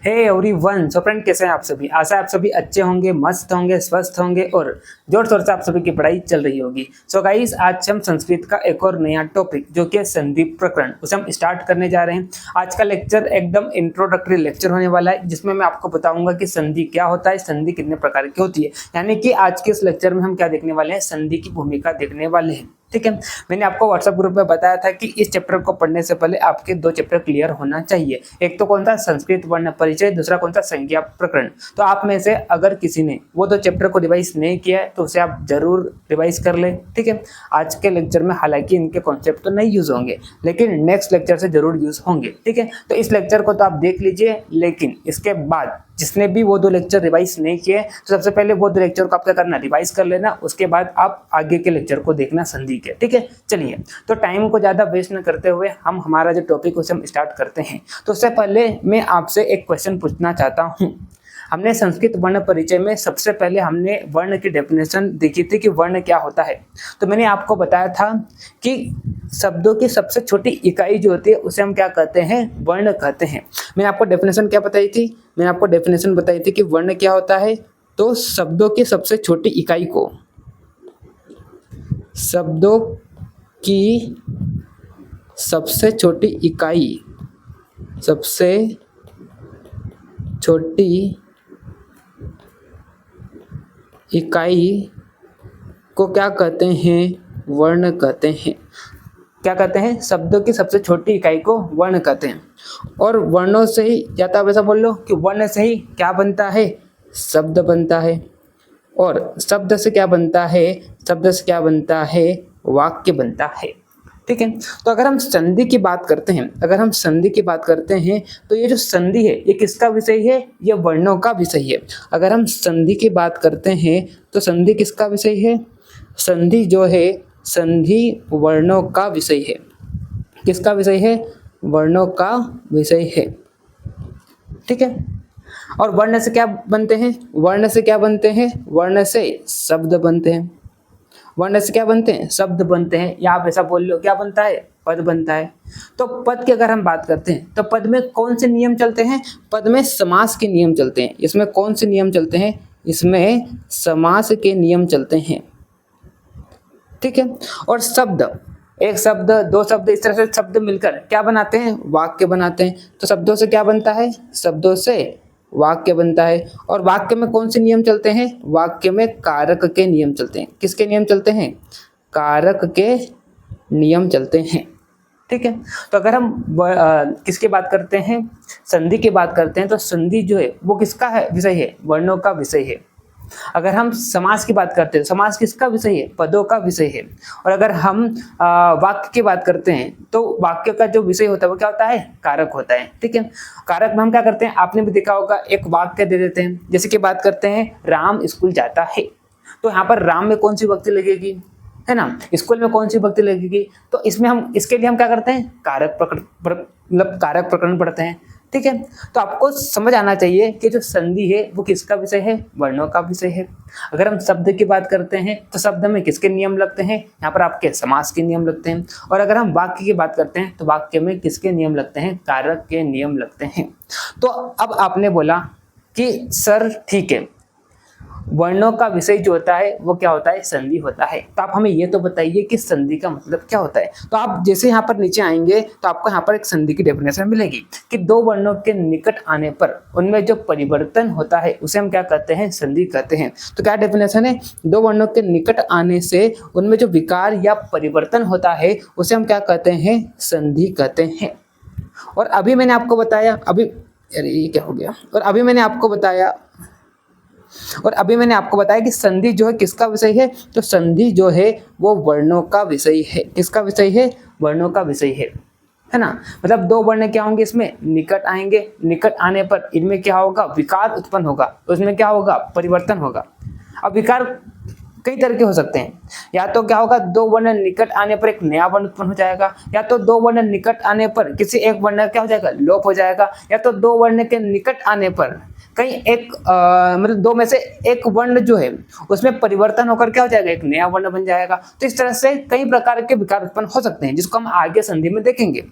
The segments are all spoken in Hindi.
हे एवरीवन, सो फ्रेंड कैसे हैं आप सभी। आशा है आप सभी अच्छे होंगे, मस्त होंगे, स्वस्थ होंगे और जोर शोर से आप सभी की पढ़ाई चल रही होगी। सो गाइस, आज हम संस्कृत का एक और नया टॉपिक जो कि संधि प्रकरण, उसे हम स्टार्ट करने जा रहे हैं। आज का लेक्चर एकदम इंट्रोडक्टरी लेक्चर होने वाला है, जिसमें मैं आपको बताऊंगा कि संधि क्या होता है, संधि कितने प्रकार की होती है। यानी कि आज के इस लेक्चर में हम क्या देखने वाले हैं, संधि की भूमिका देखने वाले हैं। ठीक है, मैंने आपको व्हाट्सएप ग्रुप में बताया था कि इस चैप्टर को पढ़ने से पहले आपके 2 चैप्टर क्लियर होना चाहिए। एक तो कौन सा, संस्कृत वर्ण परिचय, दूसरा कौन सा, संज्ञा प्रकरण। तो आप में से अगर किसी ने वो 2 चैप्टर को रिवाइज नहीं किया है तो उसे आप जरूर रिवाइज कर लें। ठीक है, आज के लेक्चर में हालांकि इनके कॉन्सेप्ट तो नहीं यूज होंगे, लेकिन नेक्स्ट लेक्चर से जरूर यूज होंगे। ठीक है, तो इस लेक्चर को तो आप देख लीजिए, लेकिन इसके बाद जिसने भी वो 2 लेक्चर रिवाइज नहीं किए तो सबसे पहले वो 2 लेक्चर को आप क्या करना, रिवाइज कर लेना। उसके बाद आप आगे के लेक्चर को देखना संधि के। ठीक है, चलिए तो टाइम को ज्यादा वेस्ट न करते हुए हम हमारा जो टॉपिक उसे हम स्टार्ट करते हैं। तो उससे पहले मैं आपसे एक क्वेश्चन पूछना चाहता हूँ। हमने संस्कृत वर्ण परिचय में सबसे पहले हमने वर्ण की डेफिनेशन देखी थी कि वर्ण क्या होता है। तो मैंने आपको बताया था कि शब्दों की सबसे छोटी इकाई जो होती है उसे हम क्या कहते हैं, वर्ण कहते हैं। मैंने आपको डेफिनेशन क्या बताई थी, मैंने आपको डेफिनेशन बताई थी कि वर्ण क्या होता है। तो शब्दों की सबसे छोटी इकाई को, शब्दों की सबसे छोटी इकाई, सबसे छोटी इकाई को क्या कहते हैं, वर्ण कहते हैं। क्या कहते हैं, शब्दों की सबसे छोटी इकाई को वर्ण कहते हैं। और वर्णों से ही, या तो आप ऐसा बोल लो कि वर्ण से ही क्या बनता है, शब्द बनता है। और शब्द से क्या बनता है, शब्द से क्या बनता है, वाक्य बनता है। ठीक है, तो अगर हम संधि की बात करते हैं, अगर हम संधि की बात करते हैं तो ये जो संधि है ये किसका विषय है, ये वर्णों का विषय है। अगर हम संधि की बात करते हैं तो संधि किसका विषय है, संधि जो है, संधि वर्णों का विषय है। किसका विषय है, वर्णों का विषय है। ठीक है, और वर्ण से क्या बनते हैं, वर्ण से क्या बनते हैं, वर्ण से शब्द बनते हैं। वर्ण से क्या बनते हैं, शब्द बनते हैं, या आप ऐसा बोल लो क्या बनता है, पद बनता है। तो पद की अगर हम बात करते हैं तो पद में कौन से नियम चलते हैं, पद में समास के नियम चलते हैं। इसमें कौन से नियम चलते हैं, इसमें समास के नियम चलते हैं। ठीक है, और शब्द, एक शब्द, 2 शब्द, इस तरह से शब्द मिलकर क्या बनाते हैं, वाक्य बनाते हैं। तो शब्दों से क्या बनता है, शब्दों से वाक्य बनता है। और वाक्य में कौन से नियम चलते हैं, वाक्य में कारक के नियम चलते हैं। किसके नियम चलते हैं, कारक के नियम चलते हैं। ठीक है, तो अगर हम किसकी बात करते हैं, संधि की बात करते हैं तो संधि जो है वो किसका है, विषय है, वर्णों का विषय है। अगर हम समास की बात करते हैं, समास किसका विषय है, पदों का विषय है। और अगर हम वाक्य की बात करते हैं तो वाक्य का जो विषय होता है वो क्या होता है, कारक होता है। ठीक है, कारक में हम क्या करते हैं, आपने भी देखा होगा, एक वाक्य दे देते हैं। जैसे कि बात करते हैं राम स्कूल जाता है, तो यहाँ पर राम में कौन सी विभक्ति लगेगी, है ना, स्कूल में कौन सी विभक्ति लगेगी। तो इसमें हम, इसके लिए हम क्या करते हैं, कारक प्रकरण पढ़ते हैं। ठीक है, तो आपको समझ आना चाहिए कि जो संधि है वो किसका विषय है, वर्णों का विषय है। अगर हम शब्द की बात करते हैं तो शब्द में किसके नियम लगते हैं, यहाँ पर आपके समास के नियम लगते हैं। और अगर हम वाक्य की बात करते हैं तो वाक्य में किसके नियम लगते हैं, कारक के नियम लगते हैं। तो अब आपने बोला कि सर ठीक है, वर्णों का विषय जो होता है वो क्या होता है, संधि होता है। तो आप हमें ये तो बताइए कि संधि का मतलब क्या होता है। तो आप जैसे यहाँ पर नीचे आएंगे तो आपको यहाँ पर एक संधि की डेफिनेशन मिलेगी कि 2 वर्णों के निकट आने पर उनमें जो परिवर्तन होता है उसे हम क्या कहते हैं, संधि कहते हैं। तो क्या डेफिनेशन है, 2 वर्णों के निकट आने से उनमें जो विकार या परिवर्तन होता है उसे हम क्या कहते हैं, संधि कहते हैं। और अभी मैंने आपको बताया, अभी अरे ये क्या हो गया, और अभी मैंने आपको बताया कि संधि जो है किसका विषय है। तो संधि जो है वो वर्णों का विषय है। किसका विषय है, वर्णों का विषय है ना। मतलब 2 वर्ण क्या होंगे, इसमें निकट आएंगे, निकट आने पर इनमें क्या होगा, विकार उत्पन्न होगा, तो इसमें क्या होगा, परिवर्तन होगा। अब विकार कई तरह के हो सकते हैं, या तो क्या होगा, 2 वर्ण निकट आने पर एक नया वर्ण उत्पन्न हो जाएगा, या तो 2 वर्ण निकट आने पर किसी एक वर्ण क्या हो जाएगा, लोप हो जाएगा, या तो 2 वर्ण के निकट आने पर कहीं एक मतलब 2 में से एक वर्ण जो है उसमें परिवर्तन होकर क्या हो जाएगा, एक नया वर्ण बन जाएगा। तो इस तरह से कई प्रकार के विकार उत्पन्न हो सकते हैं जिसको हम आगे संधि में देखेंगे।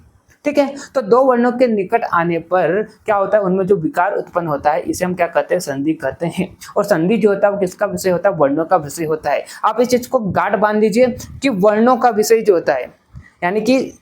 ठीक है। तो दो वर्णों के निकट आने पर क्या होता है, उनमें जो विकार उत्पन्न होता है इसे हम क्या कहते हैं, संधि कहते हैं। और संधि जो होता है वो किसका विषय होता है, वर्णों का विषय होता है। आप इस चीज को गांठ बांध दीजिए कि वर्णों का विषय जो होता है, यानी कि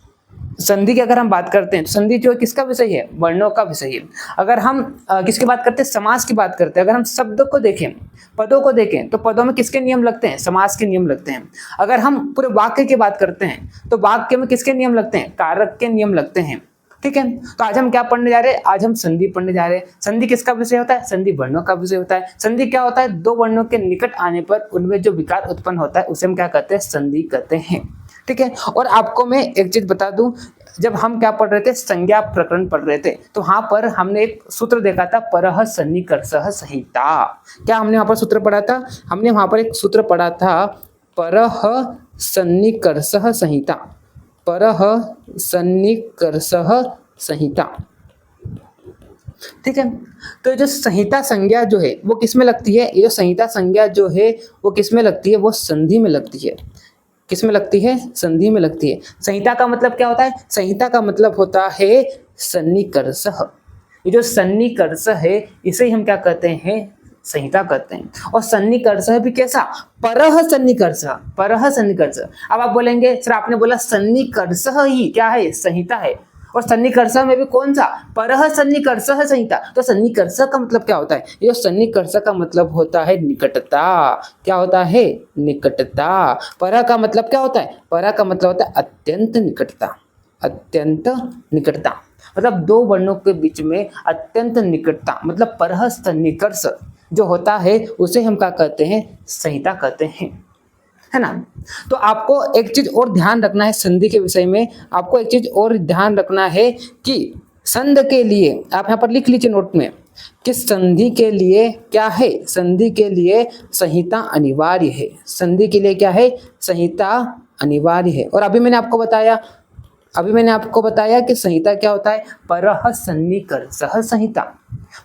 संधि की अगर हम बात करते हैं तो संधि जो है किसका विषय है, वर्णों का विषय है। अगर हम किसकी बात करते हैं, समास की बात करते हैं। अगर हम शब्द को देखें, पदों को देखें, तो पदों में किसके नियम लगते हैं, समास के नियम लगते हैं। अगर हम पूरे वाक्य की बात करते हैं तो वाक्य में किसके नियम लगते हैं, कारक के नियम लगते हैं। ठीक है। तो आज हम क्या पढ़ने जा रहे हैं, आज हम संधि पढ़ने जा रहे हैं। संधि किसका विषय होता है, संधि वर्णों का विषय होता है। संधि क्या होता है, दो वर्णों के निकट आने पर उनमें जो विकार उत्पन्न होता है उसे हम क्या कहते हैं, संधि कहते हैं। ठीक है। और आपको मैं एक चीज बता दूं, जब हम क्या पढ़ रहे थे, संज्ञा प्रकरण पढ़ रहे थे, तो वहां पर हमने एक सूत्र देखा था, परः सन्निकर्षः संहिता। क्या हमने वहां पर सूत्र पढ़ा था, हमने वहां पर एक सूत्र पढ़ा था, परः सन्निकर्षः संहिता, परः सन्निकर्षः संहिता। ठीक है। तो जो संहिता संज्ञा जो है वो किस में लगती है, ये संहिता संज्ञा जो है वो किस में लगती है, वो संधि में लगती है। किस में लगती है, संधि में लगती है। संहिता का मतलब क्या होता है, संहिता का मतलब होता है सन्निकर्षः। ये जो सन्निकर्ष है इसे हम क्या कहते हैं, संहिता कहते हैं। और सन्निकर्ष भी कैसा, परः सन्निकर्ष, परः सन्निकर्ष। अब आप बोलेंगे सर आपने बोला सन्निकर्ष ही क्या है, संहिता है, और सन्निकर्ष में भी कौन सा, परः सन्निकर्षः संहिता। तो सन्निकर्ष का मतलब क्या होता है, ये सन्निकर्ष का मतलब होता है निकटता। क्या होता है, निकटता। परः का मतलब क्या होता है, परः का मतलब होता है अत्यंत निकटता, अत्यंत निकटता। मतलब दो वर्णों के बीच में अत्यंत निकटता, मतलब परः सन्निकर्ष जो होता है उसे हम क्या कहते हैं, संहिता कहते हैं, है ना। तो आपको एक चीज और ध्यान रखना है संधि के विषय में, आपको एक चीज और ध्यान रखना है कि संधि के लिए आप यहाँ पर लिख लीजिए नोट में कि संधि के लिए क्या है, संधि के लिए संहिता अनिवार्य है। संधि के लिए क्या है, संहिता अनिवार्य है। और अभी मैंने आपको बताया कि संहिता क्या होता है, परः सन्निकर्षः संहिता,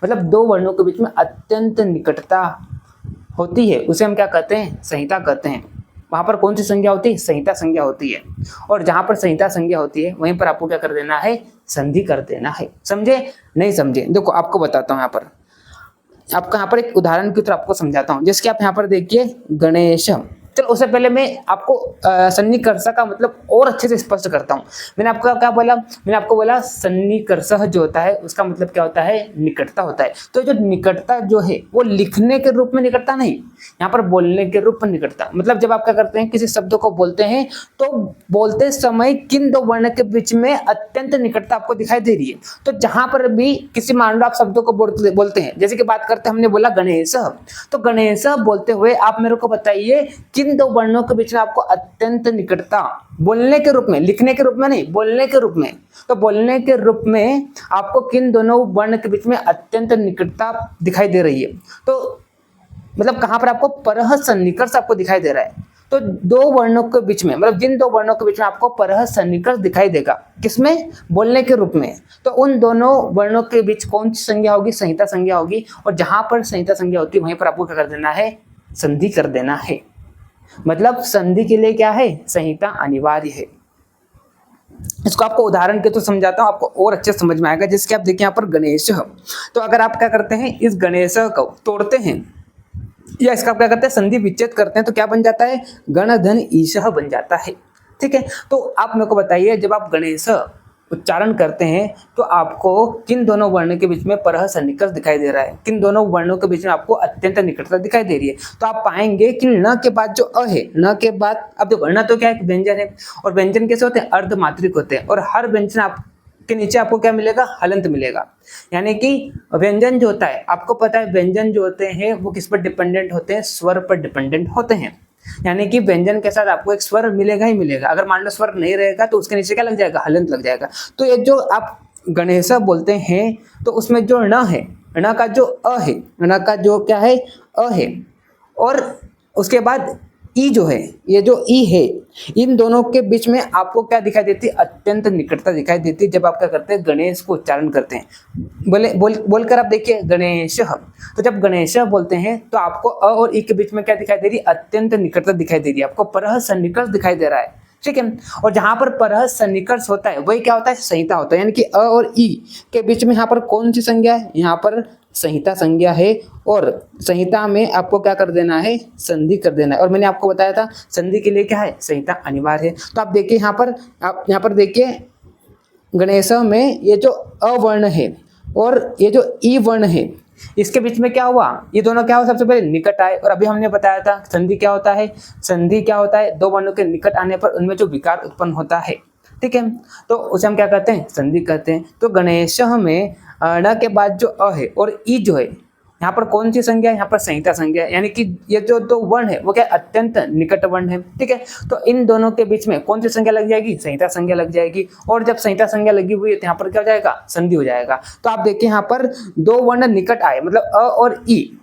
मतलब दो वर्णों के बीच में अत्यंत निकटता होती है उसे हम क्या कहते हैं, संहिता कहते हैं। वहां पर कौन सी संज्ञा होती है, संहिता संज्ञा होती है। और जहां पर संहिता संज्ञा होती है वहीं पर आपको क्या कर देना है, संधि कर देना है। समझे, नहीं समझे, देखो आपको बताता हूँ। आपको यहाँ पर एक उदाहरण की तरह आपको समझाता हूँ। जैसे कि आप यहाँ पर देखिए गणेश। चलो उससे पहले मैं आपको सन्निकर्ष का मतलब और अच्छे से स्पष्ट करता हूँ। मैंने आपको क्या बोला, मैंने आपको बोला सन्निकर्ष जो होता है उसका मतलब क्या होता है, निकटता होता है। तो जो निकटता जो है वो लिखने के रूप में निकटता नहीं, यहाँ पर बोलने के रूप में निकटता। मतलब जब आप क्या करते हैं, किसी शब्द को बोलते हैं तो बोलते समय किन दो वर्ण के बीच में अत्यंत निकटता आपको दिखाई दे रही है। तो जहां पर भी किसी मान लो आप शब्दों को बोलते हैं, जैसे कि बात करते हैं, हमने बोला गणेश, तो गणेश बोलते हुए आप मेरे को बताइए किन दो वर्णों के बीच में आपको अत्यंत निकटता, बोलने के रूप में, लिखने के रूप में नहीं, बोलने के रूप में। तो बोलने के रूप में आपको किन दोनों वर्ण के बीच में अत्यंत निकटता दिखाई दे रही है। तो मतलब कहां पर आपको परः सन्निकर्ष आपको दिखाई दे रहा है। तो दो वर्णों के बीच में, मतलब जिन दो वर्णों के बीच में आपको परः सन्निकर्ष दिखाई देगा, किसमें, बोलने के रूप में, तो उन दोनों वर्णों के बीच कौन सी संज्ञा होगी, संहिता संज्ञा होगी। और जहां पर संहिता संज्ञा होती है वहीं पर आपको क्या कर देना है, संधि कर देना है। मतलब संधि के लिए क्या है, संहिता अनिवार्य है। इसको आपको उदाहरण के तो समझाता हूं, आपको और अच्छे समझ में आएगा। जिसके आप देखिए यहाँ पर गणेश, तो अगर आप क्या करते हैं, इस गणेश को तोड़ते हैं या इसका क्या करते हैं, संधि विच्छेद करते हैं, तो क्या बन जाता है, गण धन ईशः बन जाता है। ठीक है। तो आप मेरे को बताइए, जब आप गणेश उच्चारण करते हैं तो आपको किन दोनों वर्ण के बीच में परः सन्निकर्ष दिखाई दे रहा है, किन दोनों वर्णों के बीच में आपको अत्यंत निकटता दिखाई दे रही है। तो आप पाएंगे कि न के बाद जो अ है, न के बाद, अब देखो न तो क्या है, व्यंजन है, और व्यंजन कैसे होते हैं, अर्धमात्रिक होते हैं, और हर व्यंजन आप के नीचे आपको क्या मिलेगा, हलंत मिलेगा। यानी कि व्यंजन जो होता है, आपको पता है व्यंजन जो होते हैं वो किस पर डिपेंडेंट होते हैं, स्वर पर डिपेंडेंट होते हैं। यानी कि व्यंजन के साथ आपको एक स्वर मिलेगा ही मिलेगा। अगर मान लो स्वर नहीं रहेगा तो उसके नीचे क्या लग जाएगा, हलंत लग जाएगा। तो ये जो आप गणेश बोलते हैं तो उसमें जो न है, न का जो अ है, न का जो क्या है, अ है, और उसके बाद ई जो है, ये जो ई है, इन दोनों के बीच में आपको क्या दिखाई देती है, अत्यंत निकटता दिखाई देती है। जब आप क्या करते हैं, गणेश को उच्चारण करते हैं, बोलकर आप देखिए गणेश। तो जब गणेश बोलते हैं तो आपको अ और ई के बीच में क्या दिखाई दे रही है, अत्यंत निकटता दिखाई दे रही है, आपको परः सन्निकर्ष दिखाई दे रहा है। ठीक है। और जहां पर परह सन्निकर्ष होता है वही क्या होता है, संहिता होता है। यानी कि अ और ई के बीच में यहाँ पर कौन सी संज्ञा है, यहाँ पर संहिता संज्ञा है। और संहिता में आपको क्या कर देना है, संधि कर देना है। और मैंने आपको बताया था संधि के लिए क्या है, संहिता अनिवार्य है। तो आप देखिए यहाँ पर, आप यहाँ पर देखिए गणेश में ये जो अवर्ण है और ये जो ई वर्ण है, इसके बीच में क्या हुआ, ये दोनों क्या हुआ, सबसे पहले निकट आए। और अभी हमने बताया था संधि क्या होता है, संधि क्या होता है, दो वर्णों के निकट आने पर उनमें जो विकार उत्पन्न होता है, ठीक है, तो उसे हम क्या कहते हैं, संधि कहते हैं। तो गणेश में ण के बाद जो अ है और ई जो है, यहाँ पर कौन सी संज्ञा है, यहाँ पर संहिता संज्ञा है। यानी कि ये जो दो वर्ण है वो क्या अत्यंत निकट वर्ण है, ठीक है। तो इन दोनों के बीच में कौन सी संज्ञा लग जाएगी, संहिता संज्ञा लग जाएगी। और जब संहिता संज्ञा लगी हुई है तो यहाँ पर क्या हो जाएगा, संधि हो जाएगा। तो आप देखिए यहाँ पर दो वर्ण निकट आए, मतलब अ और ई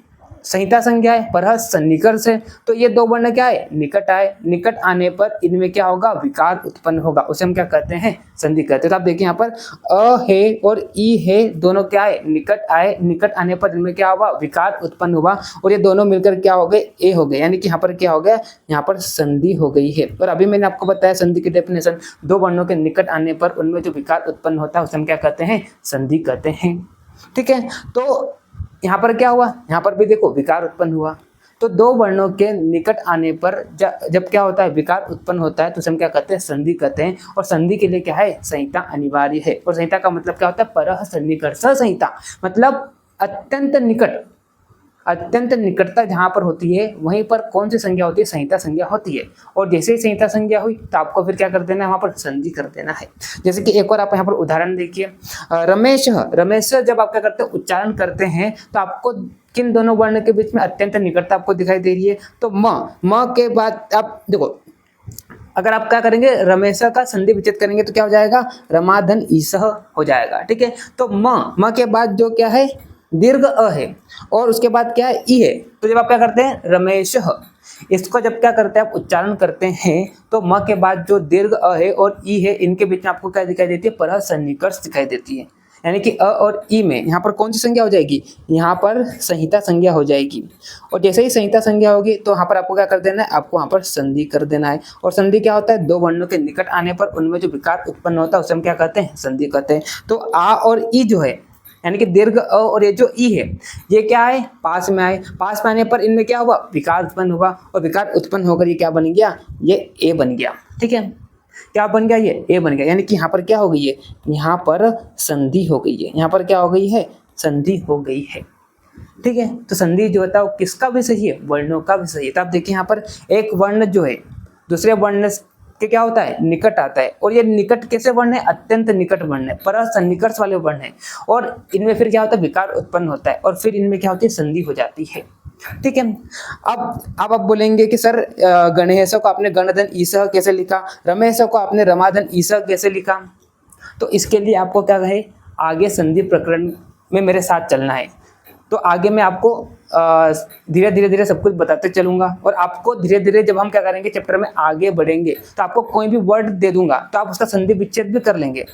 संहिता संज्ञा है, परह सन्निकर्ष है। तो ये दो वर्ण क्या है, निकट आए, निकट आने पर इनमें क्या होगा, विकार उत्पन्न होगा, उसे हम क्या कहते हैं, संधि कहते हैं। तो आप देखिए यहाँ पर अ है और ई है, दोनों क्या है, निकट आए, निकट आने पर इनमें क्या हुआ, विकार उत्पन्न हुआ और ये दोनों मिलकर क्या हो गए, ए हो गए। यानी कि यहाँ पर क्या हो गया, यहाँ पर संधि हो गई है। और अभी मैंने आपको बताया संधि की डेफिनेशन, दो वर्णों के निकट आने पर उनमें जो विकार उत्पन्न होता है उसे हम क्या कहते हैं, संधि कहते हैं, ठीक है। तो यहाँ पर क्या हुआ, यहाँ पर भी देखो विकार उत्पन्न हुआ। तो दो वर्णों के निकट आने पर जब क्या होता है, विकार उत्पन्न होता है तो उसे हम क्या कहते हैं, संधि कहते हैं। और संधि के लिए क्या है, संहिता अनिवार्य है। और संहिता का मतलब क्या होता है, परह सन्निकर्ष संहिता, मतलब अत्यंत निकट, अत्यंत निकटता जहां पर होती है वहीं पर कौन सी संज्ञा होती है, संहिता संज्ञा होती है। और जैसे ही संहिता संज्ञा हुई तो आपको फिर क्या कर देना है, वहां पर संधि कर देना है। जैसे कि एक और आप यहाँ पर उदाहरण देखिए, रमेश, रमेश जब आप क्या करते हैं, उच्चारण करते हैं तो आपको किन दोनों वर्ण के बीच में अत्यंत निकटता आपको दिखाई दे रही है। तो म के बाद आप देखो, अगर आप क्या करेंगे, रमेश का संधि विच्छेद करेंगे तो क्या हो जाएगा, रमाधन ईसह हो जाएगा, ठीक है। तो म के बाद जो क्या है, दीर्घ अ है और उसके बाद क्या है, ई है। तो जब आप क्या करते हैं, रमेश, इसको जब क्या करते हैं, आप उच्चारण करते हैं तो म के बाद जो दीर्घ अ है और ई है, इनके बीच में आपको क्या दिखाई देती है, परह सन्निकर्ष दिखाई देती है। यानी कि अ और ई में यहाँ पर कौन सी संज्ञा हो जाएगी, यहाँ पर संहिता संज्ञा हो जाएगी। और जैसे ही संहिता संज्ञा होगी तो यहाँ पर आपको क्या कर देना है, आपको यहाँ पर संधि कर देना है। और संधि क्या होता है, दो वर्णों के निकट आने पर उनमें जो विकार उत्पन्न होता है उसे हम क्या कहते हैं, संधि कहते हैं। तो आ और ई जो है, यानी कि दीर्घ अ और ये जो ई है, ये क्या है, पास में आए, पास में आने पर इनमें क्या हुआ, विकार उत्पन्न हुआ। और विकार उत्पन्न होकर ये क्या बन गया, ये ए बन गया, ठीक है। क्या बन गया, ये ए बन गया। यानी कि यहाँ पर क्या हो गई है, यहाँ पर संधि हो गई है, यहाँ पर क्या हो गई है, संधि हो गई है, ठीक है। तो संधि जो होता है वो किसका भी सही है, वर्णों का भी सही है। तो आप देखिए यहाँ पर एक वर्ण जो है दूसरे वर्ण के क्या होता है, निकट आता है। और ये निकट कैसे वर्ण है, अत्यंत निकट वर्ण है, परह सन्निकर्ष वाले वर्ण है। और इनमें फिर क्या होता है, विकार उत्पन्न होता है और फिर इनमें क्या होती है, संधि हो जाती है, ठीक है। अब आप बोलेंगे कि सर गणेश को आपने गणधन ईसह कैसे लिखा, रमेश को आपने रमाधन ईसह कैसे लिखा। तो इसके लिए आपको क्या है, आगे संधि प्रकरण में मेरे साथ चलना है। तो आगे मैं आपको धीरे धीरे सब कुछ बताते चलूंगा। और आपको धीरे धीरे जब हम क्या करेंगे, चैप्टर में आगे बढ़ेंगे तो आपको कोई भी वर्ड दे दूंगा तो आप उसका संधि विच्छेद भी कर लेंगे,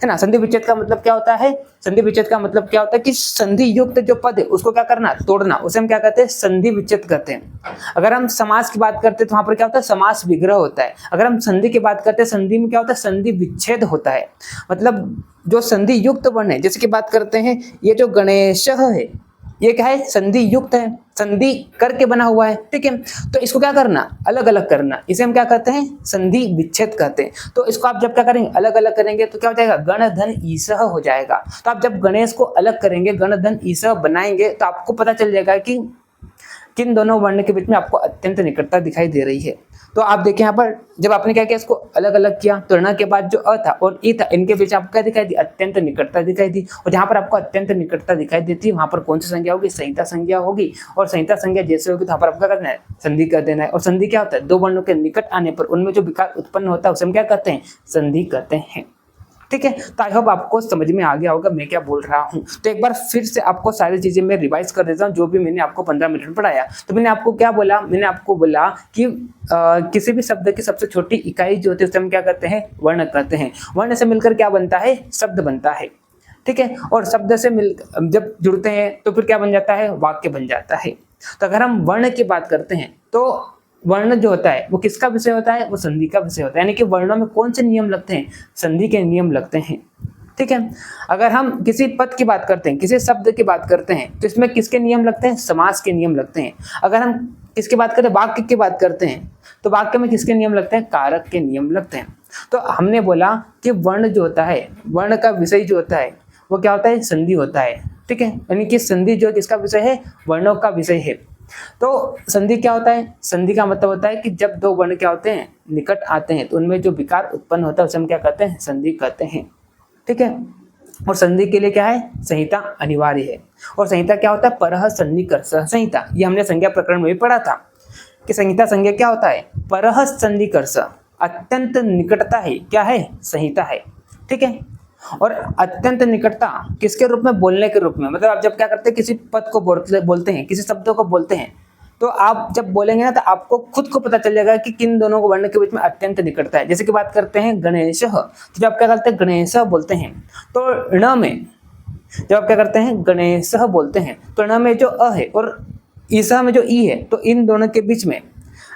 है ना। संधि विच्छेद का मतलब क्या होता है, संधि विच्छेद का मतलब क्या होता है कि संधि युक्त जो पद है उसको क्या करना, तोड़ना, उसे हम क्या कहते हैं, संधि विच्छेद कहते हैं। अगर हम समास की बात करते हैं तो वहां पर क्या होता है, समास विग्रह होता है। अगर हम संधि की बात करते हैं, संधि में क्या होता है, संधि विच्छेद होता है। मतलब जो संधि युक्त वर्ण है, जैसे कि बात करते हैं ये जो गणेश है, ये क्या है, संधि युक्त है, संधि करके बना हुआ है, ठीक है। तो इसको क्या करना, अलग अलग करना, इसे हम क्या कहते हैं, संधि विच्छेद कहते हैं। तो इसको आप जब क्या करेंगे, अलग अलग करेंगे तो क्या हो जाएगा, गण धन ईसह हो जाएगा। तो आप जब गणेश को अलग करेंगे, गण धन ईसह बनाएंगे तो आपको पता चल जाएगा कि किन दोनों वर्ण के बीच में आपको अत्यंत निकटता दिखाई दे रही है। तो आप देखिए यहाँ पर जब आपने क्या किया, इसको अलग अलग किया तो ण के बाद जो अ था और ई था, इनके बीच आपको क्या दिखाई दी, अत्यंत निकटता दिखाई दी। और जहां पर आपको अत्यंत निकटता दिखाई देती है वहां पर कौन सी संज्ञा होगी, संहिता संज्ञा होगी। और संहिता संज्ञा जैसे होगी तो वहां पर आपको क्या करना है, संधि कर देना है। और संधि क्या होता है, दो वर्णों के निकट आने पर उनमें जो विकार उत्पन्न होता है उसे हम क्या कहते हैं, संधि कहते हैं, ठीक है। तो आई होप आपको समझ में आ गया होगा मैं क्या बोल रहा हूँ। तो एक बार फिर से आपको सारी चीजें मैं रिवाइज कर देता हूँ जो भी मैंने आपको 15 मिनट में पढ़ाया। तो मैंने आपको क्या बोला, मैंने आपको बोला कि किसी भी शब्द की सबसे छोटी इकाई जो होती है उसे हम क्या कहते हैं, वर्ण कहते हैं। वर्ण से मिलकर क्या बनता है, शब्द बनता है, ठीक है। और शब्द से मिल जब जुड़ते हैं तो फिर क्या बन जाता है, वाक्य बन जाता है। तो अगर हम वर्ण की बात करते हैं तो वर्ण जो होता है वो किसका विषय होता है, वो संधि का विषय होता है। यानी कि वर्णों में कौन से नियम लगते हैं, संधि के नियम लगते हैं। ठीक है, अगर हम किसी पद की बात करते हैं, किसी शब्द की बात करते हैं, तो इसमें किसके नियम लगते हैं, समास के नियम लगते हैं। अगर हम किसकी बात करें, वाक्य की बात करते हैं, तो वाक्य में किसके नियम लगते हैं, कारक के नियम लगते हैं। तो हमने बोला कि वर्ण जो होता है, वर्ण का विषय जो होता है वो क्या होता है, संधि होता है। ठीक है, यानी कि संधि जो किसका विषय है, वर्णों का विषय है। तो संधि क्या होता है, संधि का मतलब होता है कि जब दो वर्ण क्या होते हैं, निकट आते हैं, तो उनमें जो विकार उत्पन्न होता है उसे हम क्या कहते हैं, संधि कहते हैं। ठीक है, और संधि के लिए क्या है, संहिता अनिवार्य है। और संहिता क्या होता है, परः सन्निकर्ष संहिता। ये हमने संज्ञा प्रकरण में भी पढ़ा था कि संहिता संज्ञा क्या होता है, परः सन्निकर्ष, अत्यंत निकटता है, क्या है, संहिता है। ठीक है, और अत्यंत निकटता किसके रूप में, बोलने के रूप में। मतलब आप जब क्या करते हैं, किसी पद को बोलते हैं, किसी शब्दों को बोलते हैं, तो आप जब बोलेंगे ना तो आपको खुद को पता चल जाएगा कि किन दोनों वर्ण के बीच में अत्यंत निकटता है। जैसे कि बात करते हैं गणेश, तो जब आप क्या करते हैं, गणेश बोलते हैं, तो ण में जब आप क्या करते हैं, गणेश बोलते हैं, तो ण में जो अ है और ईसा में जो ई है, तो इन दोनों के बीच में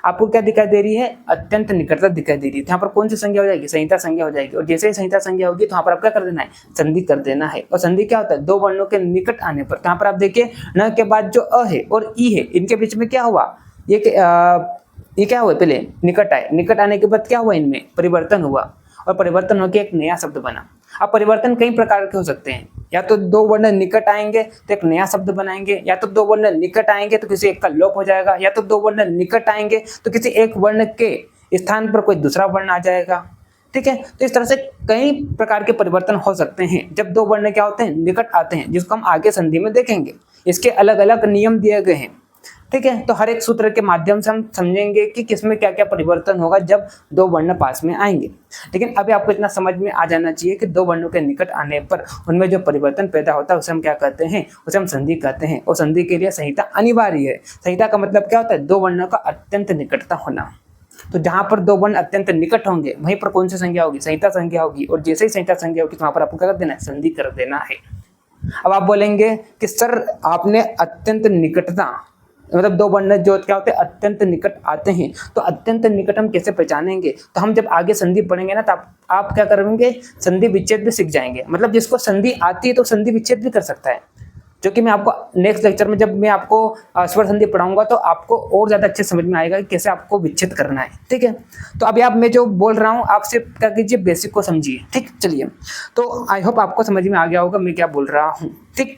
आपको क्या दिखाई दे रही है, अत्यंत निकटता दिखाई दे रही है। यहाँ पर कौन सी संज्ञा हो जाएगी, संहिता संज्ञा हो जाएगी। और जैसे ही संहिता संज्ञा होगी तो यहाँ पर आप क्या कर देना है, संधि कर देना है। और संधि क्या होता है, दो वर्णों के निकट आने पर। यहाँ पर आप देखिए, न के बाद जो अ है और ई है, इनके बीच में क्या हुआ, ये क्या हुआ, पहले निकट आए, निकट आने के बाद क्या हुआ, इनमें परिवर्तन हुआ, और परिवर्तन होकर एक नया शब्द बना। अब परिवर्तन कई प्रकार के हो सकते हैं, या तो दो वर्ण निकट आएंगे तो एक नया शब्द बनाएंगे, या तो दो वर्ण निकट आएंगे तो किसी एक का लोप हो जाएगा, या तो दो वर्ण निकट आएंगे तो किसी एक वर्ण के स्थान पर कोई दूसरा वर्ण आ जाएगा। ठीक है, तो इस तरह से कई प्रकार के परिवर्तन हो सकते हैं जब दो वर्ण क्या होते हैं, निकट आते हैं, जिसको हम आगे संधि में देखेंगे। इसके अलग अलग नियम दिए गए हैं। ठीक है, तो हर एक सूत्र के माध्यम से हम समझेंगे कि किसमें क्या क्या परिवर्तन होगा जब दो वर्ण पास में आएंगे। लेकिन अभी आपको इतना समझ में आ जाना चाहिए कि दो वर्णों के निकट आने पर उनमें जो परिवर्तन पैदा होता है उसे हम क्या कहते हैं, उसे हम संधि कहते हैं। और संधि के लिए संहिता अनिवार्य है। संहिता का मतलब क्या होता है, दो वर्णों का अत्यंत निकटता होना। तो जहां पर दो वर्ण अत्यंत निकट होंगे वहीं पर कौन सी संज्ञा होगी, संहिता संज्ञा होगी। और जैसे ही संहिता संज्ञा होगी तो वहां पर आपको क्या कर देना है, संधि कर देना है। अब आप बोलेंगे कि सर आपने अत्यंत निकटता, मतलब दो वर्ण जो क्या होते हैं, अत्यंत निकट आते हैं, तो अत्यंत निकट हम कैसे पहचानेंगे। तो हम जब आगे संधि पढ़ेंगे ना तो आप क्या करेंगे, संधि विच्छेद भी सीख जाएंगे। मतलब जिसको संधि आती है तो संधि विच्छेद भी कर सकता है, जो कि मैं आपको नेक्स्ट लेक्चर में जब मैं आपको स्वर संधि पढ़ाऊंगा तो आपको और ज्यादा अच्छे समझ में आएगा कि कैसे आपको विच्छेद करना है। ठीक है, तो अभी आप मैं जो बोल रहा हूँ आपसे क्या कीजिए, बेसिक को समझिए। ठीक, चलिए, तो आई होप आपको समझ में आ गया होगा मैं क्या बोल रहा हूँ। ठीक,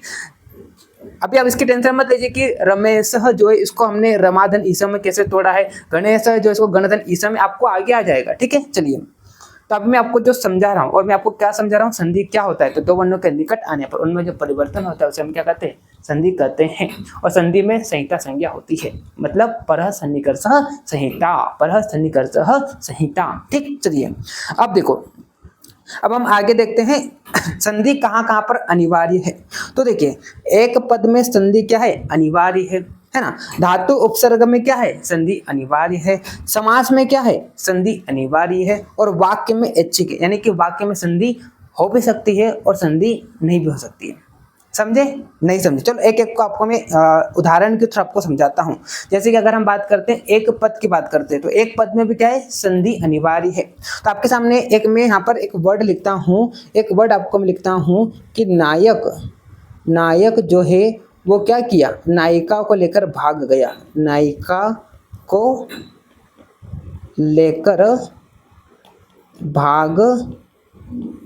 अभी आप इसकी टेंशन मत लीजिए कि रमेश जो है इसको हमने रमाधन ईसा में कैसे तोड़ा है, गणेश जो इसको गणधन ईसा में, आपको आगे आ जाएगा। ठीक है, चलिए, तो अब मैं आपको जो समझा रहा हूँ, और मैं आपको क्या समझा रहा हूँ, संधि क्या होता है। तो दो वर्णों के निकट आने पर उनमें जो परिवर्तन होता है उसे हम क्या कहते हैं, संधि कहते हैं। और संधि में संहिता संज्ञा होती है, मतलब परः सन्निकर्ष संहिता, परः सन्निकर्ष संहिता। ठीक, चलिए अब देखो, अब हम आगे देखते हैं संधि कहाँ कहाँ पर अनिवार्य है। तो देखिए, एक पद में संधि क्या है, अनिवार्य है ना। धातु उपसर्ग में क्या है, संधि अनिवार्य है। समास में क्या है, संधि अनिवार्य है। और वाक्य में ऐच्छिक है, यानी कि वाक्य में संधि हो भी सकती है और संधि नहीं भी हो सकती है। समझे, नहीं समझे, चलो एक एक को आपको मैं उदाहरण के थ्रू आपको समझाता हूँ। जैसे कि अगर हम बात करते हैं एक पद की बात करते हैं, तो एक पद में भी क्या है, संधि अनिवार्य है। तो आपके सामने एक मैं यहाँ पर एक वर्ड लिखता हूँ, एक वर्ड आपको मैं लिखता हूँ कि नायक, नायक जो है वो क्या किया, नायिका को लेकर भाग गया, नायिका को लेकर भाग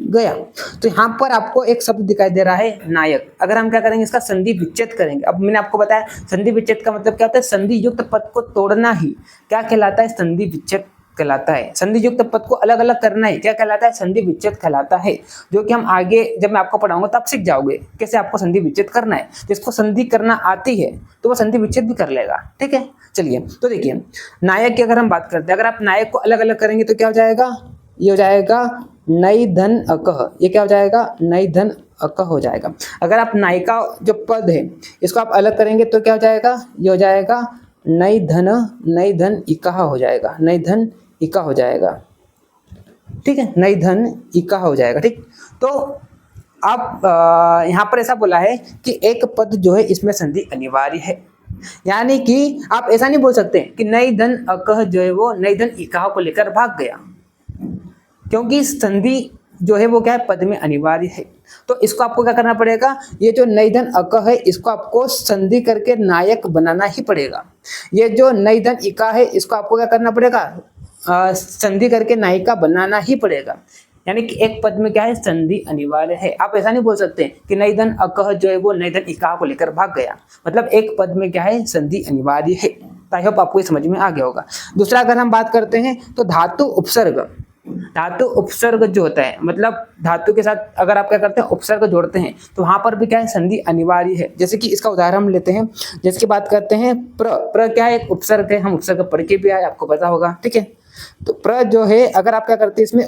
गया। तो यहाँ पर आपको एक शब्द दिखाई दे रहा है नायक। अगर हम क्या करेंगे, इसका संधि विच्छेद करेंगे। अब मैंने आपको बताया संधि विच्छेद का मतलब क्या होता है, संधि युक्त पद को तोड़ना ही क्या कहलाता है, संधि विच्छेद कहलाता है। संधि युक्त पद को अलग अलग करना है क्या कहलाता है, संधि विच्छेद कहलाता है। जो कि हम आगे जब मैं आपको पढ़ाऊंगा तब सीख जाओगे कैसे आपको संधि विच्छेद करना है। जिसको संधि करना आती है तो वो संधि विच्छेद भी कर लेगा। ठीक है, चलिए, तो देखिए नायक की अगर हम बात करते हैं, अगर आप नायक को अलग अलग करेंगे तो क्या हो जाएगा, ये हो जाएगा नई धन अकह। ये क्या हो जाएगा, नई धन अकह हो जाएगा। अगर आप नायिका जो पद है इसको आप अलग करेंगे तो क्या हो जाएगा, ये हो जाएगा नई धन इकाहा हो जाएगा, नई धन इका हो जाएगा। ठीक है, नई धन इका हो जाएगा। ठीक, तो आप यहाँ पर ऐसा बोला है कि एक पद जो है इसमें संधि अनिवार्य है। यानी कि आप ऐसा नहीं बोल सकते कि नई धन अकह जो है वो नई धन इकाह को लेकर भाग गया, क्योंकि संधि जो है वो क्या है, पद में अनिवार्य है। तो इसको आपको क्या करना पड़ेगा, ये जो नई धन अकह है इसको आपको संधि करके नायक बनाना ही पड़ेगा। ये जो नई धन इका है इसको आपको क्या करना पड़ेगा, संधि करके नायिका बनाना ही पड़ेगा। यानी कि एक पद में क्या है, संधि अनिवार्य है। आप ऐसा नहीं बोल सकते कि नई धन अकह जो है वो नई धन इका को लेकर भाग गया, मतलब एक पद में क्या है, संधि अनिवार्य है। आई होप आपको ये समझ में आ गया होगा। दूसरा अगर हम बात करते हैं तो धातु उपसर्ग, धातु उपसर्ग जो होता है, मतलब धातु के साथ अगर आप क्या करते हैं, उपसर्ग जोड़ते हैं, तो वहां पर भी क्या है, संधि अनिवार्य है। जैसे कि इसका उदाहरण हम लेते हैं, जैसे कि बात करते हैं प्र क्या है, एक उपसर्ग है, हम उपसर्ग पढ़ के भी आए, आपको पता होगा, ठीक है। तो प्र जो है अगर आप क्या करते हैं, इसमें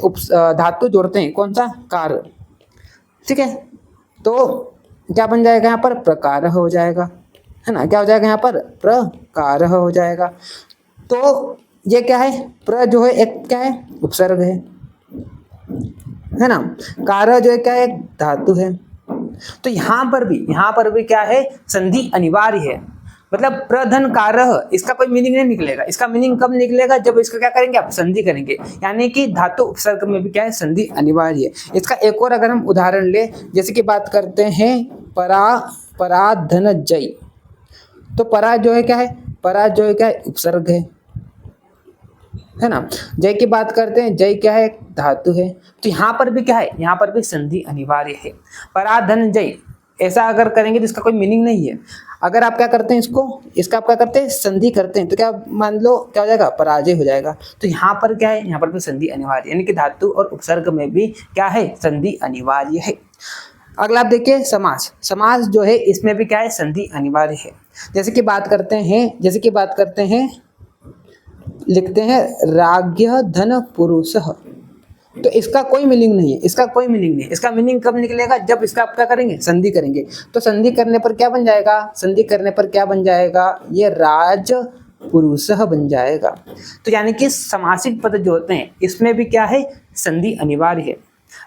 धातु जोड़ते हैं, कौन सा, कार, ठीक है। तो क्या बन जाएगा यहाँ पर, प्रकार हो जाएगा, है ना, क्या हो जाएगा यहाँ पर, प्रकार हो जाएगा। तो ये क्या है, प्र जो है एक क्या है, उपसर्ग है ना, कार जो है क्या है, धातु है। तो यहाँ पर भी क्या है, संधि अनिवार्य है। मतलब प्रधन कारह, इसका कोई मीनिंग नहीं निकलेगा। इसका मीनिंग कब निकलेगा, जब इसका क्या करेंगे, आप संधि करेंगे। यानी कि धातु उपसर्ग में भी क्या है, संधि अनिवार्य है। इसका एक और अगर हम उदाहरण ले, जैसे कि बात करते हैं पराधन जय, तो परा जो है क्या है, परा जो है क्या है, उपसर्ग है ना। जय की बात करते हैं, जय क्या है, धातु है। तो यहाँ पर भी क्या है, यहाँ पर भी संधि अनिवार्य है। पराधन जय ऐसा अगर करेंगे तो इसका कोई मीनिंग नहीं है। अगर आप क्या करते हैं, इसका आप क्या करते हैं, संधि करते हैं, तो क्या मान लो क्या हो जाएगा, पराजय हो जाएगा। तो यहाँ पर क्या है, यहाँ पर भी संधि अनिवार्य, यानी कि धातु और उपसर्ग में भी क्या है, संधि अनिवार्य है। अगला आप देखिए समास, समास जो है इसमें भी क्या है, संधि अनिवार्य है। जैसे कि बात करते हैं, लिखते हैं राज्ञ धन पुरुषः, तो इसका कोई मीनिंग नहीं है, इसका मीनिंग कब निकलेगा, जब इसका आप क्या करेंगे, संधि करेंगे। तो संधि करने पर क्या बन जाएगा, ये राज पुरुषः बन जाएगा। तो यानी कि समासिक पद जो होते हैं इसमें भी क्या है, संधि अनिवार्य है।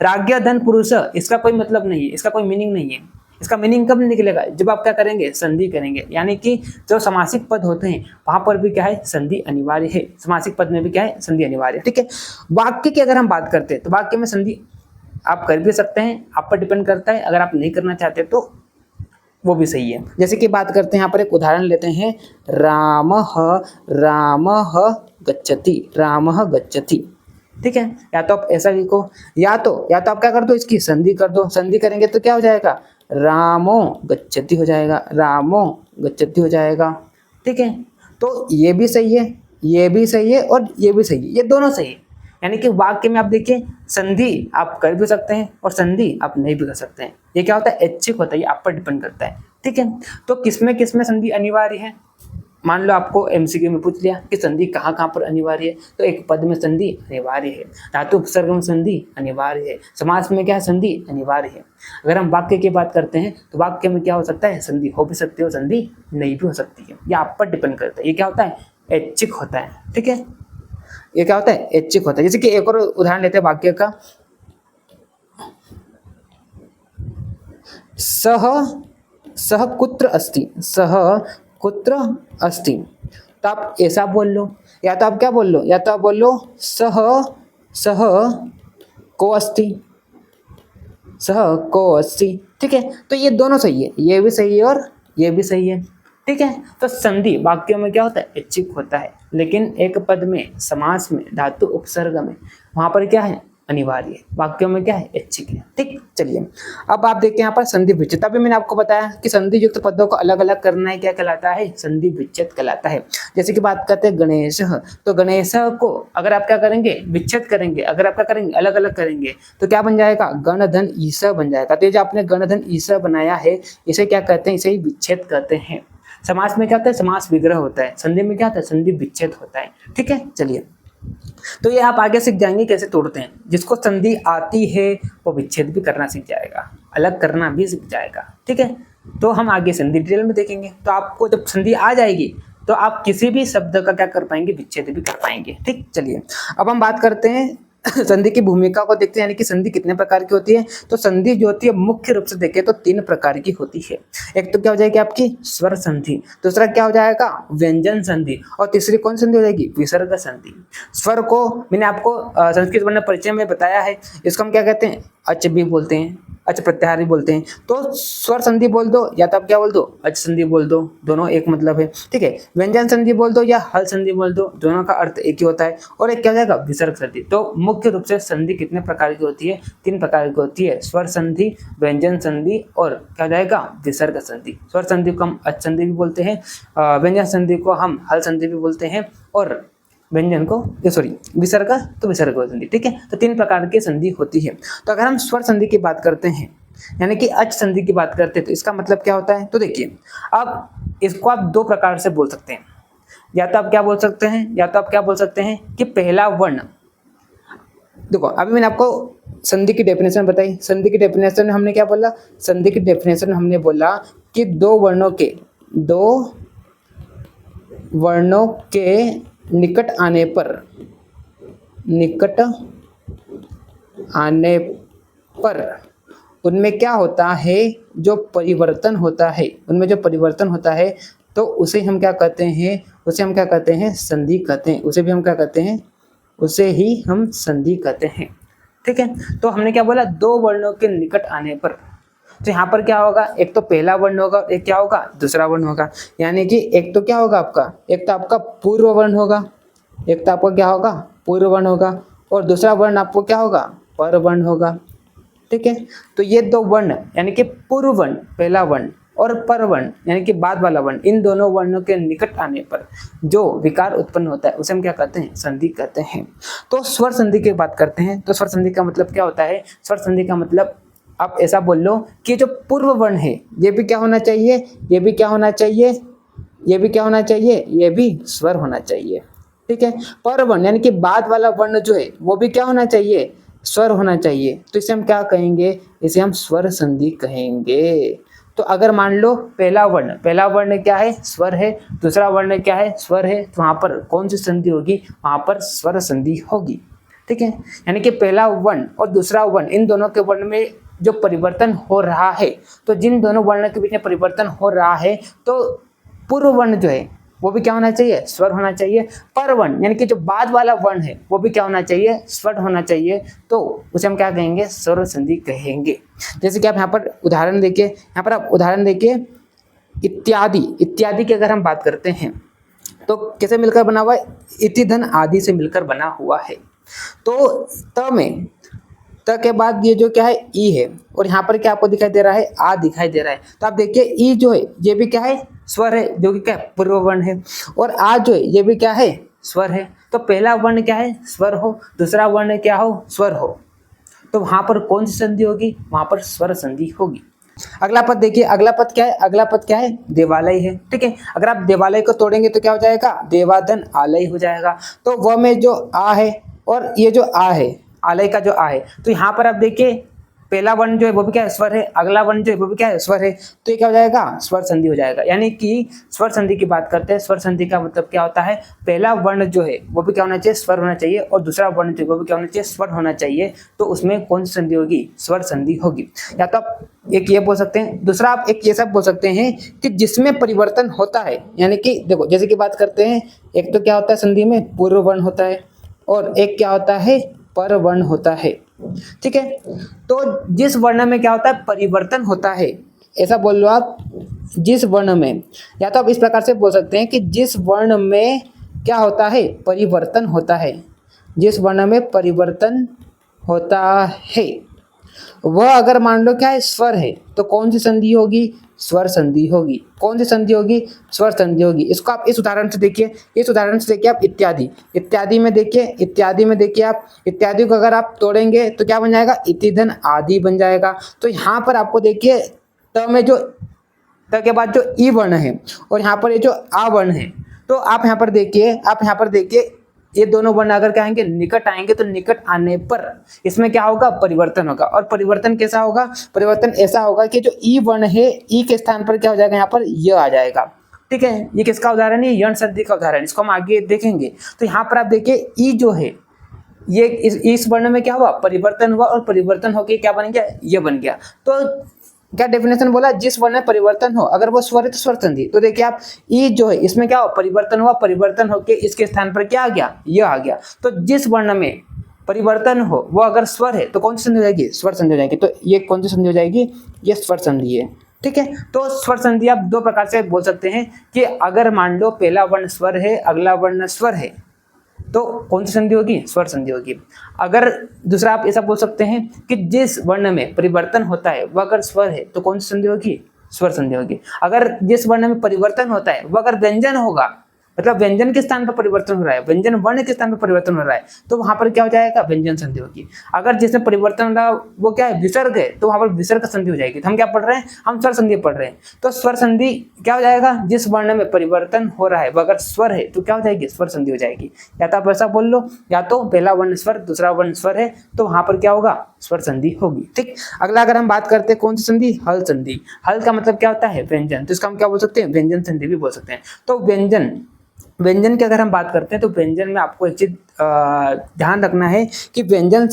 राज्ञ धन पुरुषः, इसका कोई मतलब नहीं है, इसका कोई मीनिंग नहीं है। इसका मीनिंग कब निकलेगा, जब आप क्या करेंगे, संधि करेंगे। यानी कि जो समासिक पद होते हैं वहां पर भी क्या है, संधि अनिवार्य है। समासिक पद में भी क्या है, संधि अनिवार्य है, ठीक है। वाक्य की अगर हम बात करते हैं तो वाक्य में संधि आप कर भी सकते हैं, आप पर डिपेंड करता है। अगर आप नहीं करना चाहते तो वो भी सही है। जैसे कि बात करते हैं, यहाँ पर एक उदाहरण लेते हैं, रामः गच्छति, ठीक है। या तो आप ऐसा लिखो, या तो आप क्या कर दो, इसकी संधि कर दो। संधि करेंगे तो क्या हो जाएगा, रामो गच्छति हो जाएगा, ठीक है। तो ये भी सही है, ये भी सही है और ये भी सही है, ये दोनों सही है। यानी कि वाक्य में आप देखिए, संधि आप कर भी सकते हैं और संधि आप नहीं भी कर सकते हैं। ये क्या होता है, ऐच्छिक होता है, ये आप पर डिपेंड करता है, ठीक है। तो किसमें संधि अनिवार्य है, मान लो आपको एमसीक्यू में पूछ लिया कि संधि कहाँ पर अनिवार्य है, तो एक पद में संधि अनिवार्य है, धातु उपसर्ग में संधि अनिवार्य है, समास में क्या है, संधि अनिवार्य है। अगर हम वाक्य की बात करते हैं तो वाक्य में क्या हो सकता है, संधि हो भी सकती है और संधि नहीं भी हो सकती है, ये आप पर डिपेंड करता है। ये क्या होता है, ऐच्छिक होता है, ठीक है। ये क्या होता है, ऐच्छिक होता है। जैसे कि एक और उदाहरण लेते हैं वाक्य का, सह कुत्र अस्ति, तो आप ऐसा बोल लो, या तो आप क्या बोल लो, सह को अस्ति, ठीक है। तो ये दोनों सही है, ये भी सही है और ये भी सही है, ठीक है। तो संधि वाक्यों में क्या होता है, ऐच्छिक होता है, लेकिन एक पद में, समास में, धातु उपसर्ग में वहां पर क्या है, अनिवार्य है। वाक्यों में क्या है, ऐच्छिक है, ठीक। चलिए अब आप देखते हैं यहाँ पर संधि विच्छेद। अभी मैंने आपको बताया कि संधि युक्त पदों को अलग अलग करना है, क्या कहलाता है, संधि विच्छेद कहलाता है। जैसे कि बात करते हैं गणेश, तो गणेश को अगर आप क्या करेंगे, विच्छेद करेंगे, अगर आप क्या करेंगे, अलग अलग करेंगे, तो क्या बन जाएगा, गण धन ईस बन जाएगा। तो ये जो आपने गण धन ईस बनाया है, इसे क्या कहते हैं, इसे ही विच्छेद कहते हैं। समास में क्या होता है, समास विग्रह होता है। संधि में क्या होता है, संधि विच्छेद होता है, ठीक है। चलिए तो ये आप आगे सीख जाएंगे कैसे तोड़ते हैं। जिसको संधि आती है वो विच्छेद भी करना सीख जाएगा, अलग करना भी सीख जाएगा, ठीक है। तो हम आगे संधि डिटेल में देखेंगे। तो आपको जब संधि आ जाएगी तो आप किसी भी शब्द का क्या कर पाएंगे, विच्छेद भी कर पाएंगे, ठीक। चलिए अब हम बात करते हैं संधि की भूमिका को देखते हैं, यानी कि संधि कितने प्रकार की होती है। तो संधि जो होती है मुख्य रूप से देखें तो 3 प्रकार की होती है। एक तो क्या हो जाएगी आपकी स्वर संधि, दूसरा क्या हो जाएगा व्यंजन संधि, और तीसरी कौन संधि हो जाएगी विसर्ग संधि। स्वर को मैंने आपको संस्कृत वर्ण परिचय में बताया है, इसको हम क्या कहते हैं अच भी बोलते हैं, अच प्रत्याहार भी बोलते हैं। तो स्वर संधि बोल दो या तो आप क्या बोल दो अच संधि बोल दो, दोनों एक मतलब है, ठीक है। व्यंजन संधि बोल दो या हल संधि बोल दो, दोनों का अर्थ एक ही होता है। और एक क्या हो जाएगा विसर्ग संधि। तो मुख्य रूप से संधि कितने प्रकार की होती है 3 प्रकार की होती है, स्वर संधि, व्यंजन संधि और क्या हो जाएगा विसर्ग संधि। स्वर संधि को हम अच संधि भी बोलते हैं, व्यंजन संधि को हम हल संधि भी बोलते हैं, और व्यंजन को विसर्ग तो विसर्ग संधि, ठीक है। तो 3 प्रकार की संधि होती है। तो अगर हम स्वर संधि की बात करते हैं यानी कि अच संधि की बात करते हैं तो इसका मतलब क्या होता है। तो देखिए अब इसको आप 2 प्रकार से बोल सकते हैं, या तो आप क्या बोल सकते हैं कि पहला वर्ण, देखो अभी मैंने आपको संधि की डेफिनेशन बताई। संधि की डेफिनेशन हमने क्या बोला, संधि की डेफिनेशन हमने बोला कि दो वर्णों के निकट आने पर उनमें क्या होता है, जो परिवर्तन होता है, तो उसे हम क्या कहते हैं संधि कहते हैं। उसे ही हम संधि कहते हैं, ठीक है। तो हमने क्या बोला 2 वर्णों के निकट आने पर, तो यहाँ पर क्या होगा, एक तो पहला वर्ण होगा, एक क्या होगा दूसरा वर्ण होगा। यानी कि एक तो क्या होगा आपका, एक तो आपका पूर्व वर्ण होगा, और दूसरा वर्ण आपको क्या होगा पर वर्ण होगा, ठीक है। तो ये 2 वर्ण यानी कि पूर्व वर्ण पहला वर्ण और पर वर्ण यानी कि बाद वाला वर्ण, इन दोनों वर्णों के निकट आने पर जो विकार उत्पन्न होता है उसे हम क्या कहते हैं संधि कहते हैं। तो स्वर संधि की बात करते हैं। तो स्वर संधि का मतलब क्या होता है, स्वर संधि का मतलब आप ऐसा बोल लो कि जो पूर्व वर्ण है ये भी क्या होना चाहिए, ये भी स्वर होना चाहिए, ठीक है। पर वर्ण यानी कि बाद वाला वर्ण जो है वो भी क्या होना चाहिए, स्वर होना चाहिए। तो इसे हम क्या कहेंगे, इसे हम स्वर संधि कहेंगे। तो अगर मान लो पहला वर्ण क्या है स्वर है, दूसरा वर्ण क्या है स्वर है, तो वहां पर कौन सी संधि होगी, वहां पर स्वर संधि होगी, ठीक है। यानी कि पहला वर्ण और दूसरा वर्ण इन दोनों के वर्ण में जो परिवर्तन हो रहा है, तो जिन दोनों वर्ण के बीच में परिवर्तन हो रहा है तो पूर्व वर्ण जो है वो भी क्या होना चाहिए स्वर होना चाहिए। पर वर्ण यानी कि जो बाद वाला वर्ण है वो भी क्या होना चाहिए स्वर होना चाहिए। तो उसे हम क्या कहेंगे स्वर संधि कहेंगे। जैसे कि आप यहाँ पर उदाहरण देखिए, इत्यादि की अगर हम बात करते हैं तो कैसे मिलकर बना हुआ है, इति धन आदि से मिलकर बना हुआ है। तो त के बाद ये जो क्या है ई है, और यहाँ पर क्या आपको दिखाई दे रहा है आ दिखाई दे रहा है। तो आप देखिए ई जो है ये भी क्या है स्वर है, जो कि क्या पूर्व वर्ण है, और आ जो है ये भी क्या है स्वर है। तो पहला वर्ण क्या है स्वर हो, दूसरा वर्ण क्या हो स्वर हो, तो वहां पर कौन सी संधि होगी, वहां पर स्वर संधि होगी। अगला पद देखिए, अगला पद क्या है देवालय है, ठीक है। अगर आप देवालय को तोड़ेंगे तो क्या हो जाएगा देवाधन आलय हो जाएगा। तो वह में जो आ है और ये जो आ है आलय का जो आ है, तो यहाँ पर आप देखिए पहला वर्ण जो है वो भी क्या है स्वर है, अगला वर्ण जो है वो भी क्या है स्वर है, तो ये क्या हो जाएगा स्वर संधि हो जाएगा। यानी कि स्वर संधि की बात करते हैं, स्वर संधि का मतलब क्या होता है पहला वर्ण जो है वो भी क्या होना चाहिए स्वर होना चाहिए, और दूसरा वर्ण जो है वो भी क्या होना चाहिए स्वर होना चाहिए। तो उसमें कौन सी संधि होगी स्वर संधि होगी। या तो आप एक ये बोल सकते हैं, दूसरा आप एक ये सब बोल सकते हैं कि जिसमें परिवर्तन होता है। यानी कि देखो जैसे कि बात करते हैं, एक तो क्या होता है संधि में पूर्व वर्ण होता है और एक क्या होता है पर वर्ण होता है, ठीक है। तो जिस वर्ण में क्या होता है परिवर्तन होता है, ऐसा बोल लो आप जिस वर्ण में, या तो आप इस प्रकार से बोल सकते हैं कि जिस वर्ण में क्या होता है परिवर्तन होता है, जिस वर्ण में परिवर्तन होता है वह अगर मान लो क्या है स्वर है, तो कौन सी संधि होगी स्वर संधि होगी। कौन सी संधि होगी स्वर संधि होगी। इसको आप इस उदाहरण से देखिए, आप इत्यादि में देखिए आप इत्यादि को अगर आप तोड़ेंगे तो क्या बन जाएगा इति धन आदि बन जाएगा। तो यहाँ पर आपको देखिए त में जो त के बाद जो ई वर्ण है और यहाँ पर ये जो आ वर्ण है, तो आप यहाँ पर देखिए ये दोनों वर्ण अगर क्या आएंगे निकट आएंगे, तो निकट आने पर इसमें क्या होगा परिवर्तन होगा। और परिवर्तन कैसा होगा, परिवर्तन ऐसा होगा कि जो ई वर्ण है ई के स्थान पर क्या हो जाएगा यहाँ पर य आ जाएगा, ठीक है। ये किसका उदाहरण है यण संधि का उदाहरण, इसको हम आगे देखेंगे। तो यहाँ पर आप देखिए ई जो है ये इस वर्ण में क्या हुआ, परिवर्तन हुआ, और परिवर्तन होके क्या बन गया, ये बन गया। तो क्या डेफिनेशन बोला, जिस वर्ण में परिवर्तन हो, अगर वो स्वर है तो स्वर संधि। तो देखिए आप ई जो है इसमें क्या हो, परिवर्तन हुआ, परिवर्तन होके इसके स्थान पर क्या आ गया, ये आ गया। तो जिस वर्ण में परिवर्तन हो वो अगर स्वर है तो कौन सी संधि हो जाएगी, स्वर संधि हो जाएगी। तो ये कौन सी संधि हो जाएगी, ये स्वर संधि है। ठीक है, तो स्वर संधि आप दो प्रकार से बोल सकते हैं कि अगर मान लो पहला वर्ण स्वर है, अगला वर्ण स्वर है, तो कौन सी संधि होगी, स्वर संधि होगी। अगर दूसरा आप ऐसा बोल सकते हैं कि जिस वर्ण में परिवर्तन होता है वह अगर स्वर है तो कौन सी संधि होगी, स्वर संधि होगी। अगर जिस वर्ण में परिवर्तन होता है वह अगर व्यंजन होगा, मतलब व्यंजन के स्थान पर परिवर्तन हो रहा है, व्यंजन वर्ण के स्थान पर परिवर्तन हो रहा है, तो वहां पर क्या हो जाएगा, व्यंजन संधि होगी। अगर जिसमें परिवर्तन हो रहा है वो क्या है, विसर्ग है, तो वहां पर विसर्ग संधि हो जाएगी। तो हम क्या पढ़ रहे हैं, हम स्वर संधि पढ़ रहे हैं। तो स्वर संधि क्या हो जाएगा, जिस वर्ण में परिवर्तन हो रहा है वह अगर स्वर है तो क्या हो जाएगी, स्वर संधि हो जाएगी। या तो आप ऐसा बोल लो, या तो पहला वर्ण स्वर दूसरा वर्ण स्वर है तो वहां पर क्या होगा, स्वर संधि होगी। ठीक, अगला अगर हम बात करते हैं कौन सी संधि, हल संधि। हल का मतलब क्या होता है, व्यंजन, तो इसका हम क्या बोल सकते हैं, व्यंजन संधि भी बोल सकते हैं। तो व्यंजन की अगर हम बात करते हैं तो व्यंजन में आपको एक चीज ध्यान रखना है कि व्यंजन